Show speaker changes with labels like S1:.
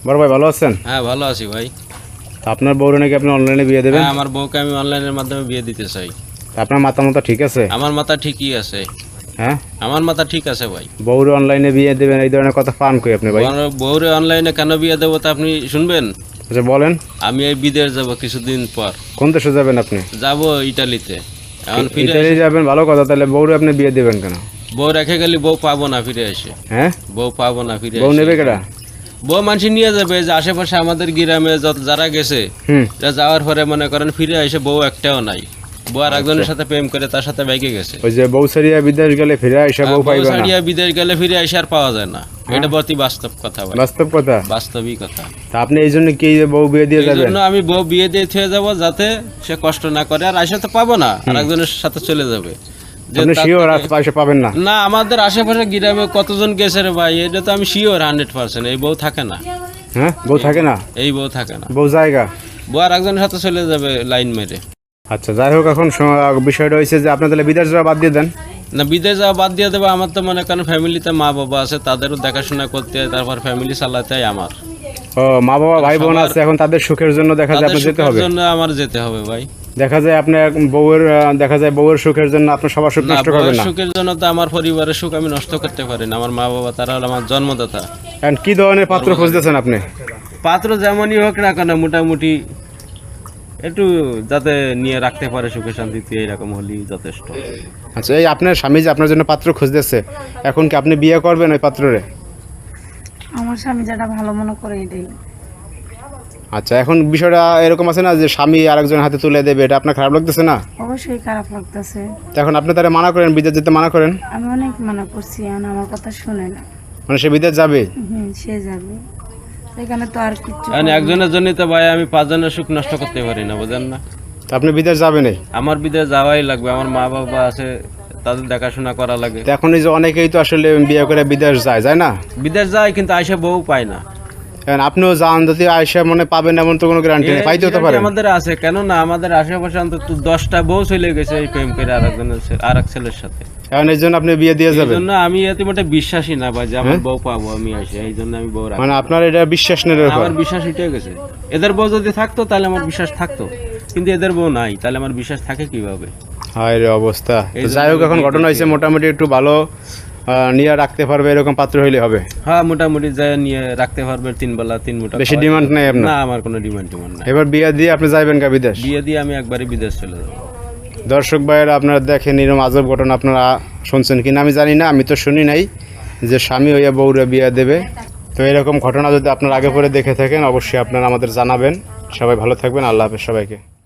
S1: বড় ভাই ভালো আছেন?
S2: হ্যাঁ ভালো আছি ভাই।
S1: আপনার বউরে নাকি আপনি অনলাইনে বিয়ে দেবেন?
S2: হ্যাঁ আমার বউকে আমি অনলাইনের মাধ্যমে বিয়ে দিতে চাই।
S1: আপনার মাথা ঠিক আছে?
S2: আমার মাথা ঠিকই আছে।
S1: হ্যাঁ
S2: আমার মাথা ঠিক আছে ভাই।
S1: বউরে অনলাইনে বিয়ে দেবেন এই ধরনের কথা পান কই আপনি ভাই?
S2: বউরে অনলাইনে কেন বিয়ে দেবো তা আপনি শুনবেন?
S1: আচ্ছা বলেন।
S2: আমি এই বিদেশ যাব কিছুদিন পর।
S1: কোন দেশে যাবেন আপনি?
S2: যাব ইটালিতে। এখন ফিরে
S1: ইতালি যাবেন, ভালো কথা। তাহলে বউরে আপনি বিয়ে দেবেন কেন?
S2: বউ রেখে গেলে বউ পাবো না ফিরে এসে।
S1: হ্যাঁ
S2: বউ পাবো না ফিরে
S1: বউ
S2: এসে।
S1: নেবে কেডা?
S2: বউ মানুষ নিয়ে যাবে, যে আশেপাশে আমাদের গ্রামে যারা গেছে যাওয়ার পরে মনে করেন ফিরে এসে বউ একটাও নাই। বউ আর একজনের সাথে প্রেম করে তার সাথে বাইকে গেছে।
S1: ওই যে বউ সারিয়া বিদেশ গেলে ফিরে এসে বউ পাইবে না।
S2: সারিয়া বিদেশ গেলে ফিরে এসে আর পাওয়া যায় না। এটা অতি বাস্তব কথা ভাই।
S1: বাস্তব কথা,
S2: বাস্তবিক কথা।
S1: তা আপনি এই জন্য কি বউ বিয়ে দিয়ে যাবেন?
S2: এইজন্য আমি বউ বিয়ে দিয়ে থুয়ে যাব, যাতে সে কষ্ট না করে। আর আইসা তো পাবো না, আর একজনের সাথে চলে যাবে।
S1: আপনি শিওর আর পয়সা পাবেন না?
S2: না, আমাদের আশেপাশে গ্রামে কতজন গেছে রে ভাই, এটা তো আমি শিওর 100%। এই বউ থাকে না।
S1: হ্যাঁ বউ থাকে না?
S2: এই বউ থাকে না।
S1: বউ জায়গা
S2: বউ আর একজনের সাথে চলে যাবে লাইন মেরে।
S1: আচ্ছা যাই হোক, এখন বিষয়টা হয়েছে যে আপনি তাহলে বিদেশ যাওয়া বাদ দিয়ে দেন।
S2: না, বিদেশ যাওয়া বাদ দিয়ে দেবো। আমার তো মনে করেন ফ্যামিলিতে মা বাবা আছে, তাদেরও দেখাশোনা করতে হয়, তারপর ফ্যামিলি চালাতে হয় আমার।
S1: ও মা বাবা ভাই বোন আছে, এখন তাদের সুখের জন্য দেখা যায় আপনার যেতে হবে।
S2: জন্য আমার যেতে হবে ভাই।
S1: দেখা যায় আপনি বউয়ের সুখের জন্য আপনি সবার সুখ নষ্ট করবেন না।
S2: সুখের জন্য তো আমার পরিবারের সুখ আমি নষ্ট করতে পারি না। আমার মা বাবা তারা হলো আমার জন্মদাতা।
S1: এখন কি ধরনের পাত্র খুঁজতেছেন আপনি?
S2: পাত্র যেমনই হোক না কেন, মোটামুটি একটু যাতে নিয়ে রাখতে পারে সুখে শান্তিতে, এরকম হলেই যথেষ্ট।
S1: আচ্ছা, এই আপনার স্বামী যে আপনার জন্য পাত্র খুঁজতেছে, এখন কি আপনি বিয়ে করবেন ওই পাত্ররে?
S3: আমার স্বামী যেটা ভালো মনে করে এটাই।
S1: আচ্ছা, এখন বিষয়টা এরকম আছে না যে স্বামী আরেকজনের হাতে তুলে দেবে, এটা আপনার খারাপ লাগতেছে না?
S3: অবশ্যই খারাপ লাগতেছে।
S1: এখন আপনি তারা মানা করেন, বিদেশ যেতে মানা করেন।
S3: আমি অনেক মানা করছি, আমার কথা শুনে না।
S1: মানে সে বিদেশ যাবে?
S3: সে যাবে, এখানে তো আর কিছু।
S2: একজনের জন্য তো ভাই আমি 5 জনের সুখ নষ্ট করতে পারি না, বুঝেন না?
S1: আপনি বিদেশ যাবেন?
S2: আমার বিদেশ যাওয়াই লাগবে। আমার মা বাবা আছে, তাদের দেখাশোনা করা লাগে।
S1: এখন এই যে অনেকেই তো আসলে বিয়ে করে বিদেশ যায় না?
S2: বিদেশ যায় কিন্তু আইসা বউ পায় না।
S1: আপনিও যান, যদি আয়সা মনে পাবেন এমন তো কোনো গ্যারান্টি নেই, পাইতে হতে পারে।
S2: আমাদের আছে কেন না, আমাদের আশেপাশে অন্তত 10টা বউ চলে গেছে এই প্রেম করে আরেক ছেলের সাথে।
S1: এখন এই জন্য আপনি বিয়ে দিয়ে যাবেন?
S2: এই জন্য আমি এতে মোটে বিশ্বাসী না ভাই যে আমার বউ পাবো আমি আসি। এই জন্য আমি বউ রাখি।
S1: মানে আপনার এটা বিশ্বাস নেই?
S2: আমার বিশ্বাস উঠে গেছে। এদের বউ যদি থাকতো তাহলে আমার বিশ্বাস থাকতো, কিন্তু এদের বউ নাই, তাহলে আমার বিশ্বাস থাকে কিভাবে?
S1: হায় রে অবস্থা। যাই হোক, এখন ঘটনা হয়েছে, মোটামুটি একটু ভালো নিয়ে রাখতে পারবে এরকম পাত্র হইলে হবে।
S2: হ্যাঁ, মোটামুটি যায় নিয়ে রাখতে পারবে, 3 বেলা 3 মুঠা।
S1: বেশি ডিমান্ড নাই আপনার?
S2: না, আমার কোনো ডিমান্ড নাই।
S1: এবার বিয়ে দিয়ে আপনি যাবেন কা বিদেশ?
S2: বিয়ে দিয়ে আমি একবারই বিদেশ চলে যাবো।
S1: দর্শক ভাইয়েরা, আপনারা দেখেন এরকম আজব ঘটনা আপনারা শুনছেন কিনা আমি জানি না, আমি তো শুনি নাই যে স্বামী হইয়া বউরে বিয়ে দেবে। তো এরকম ঘটনা যদি আপনারা আগে পরে দেখে থাকেন, অবশ্যই আপনারা আমাদের জানাবেন। সবাই ভালো থাকবেন। আল্লাহ হাফেজ সবাইকে।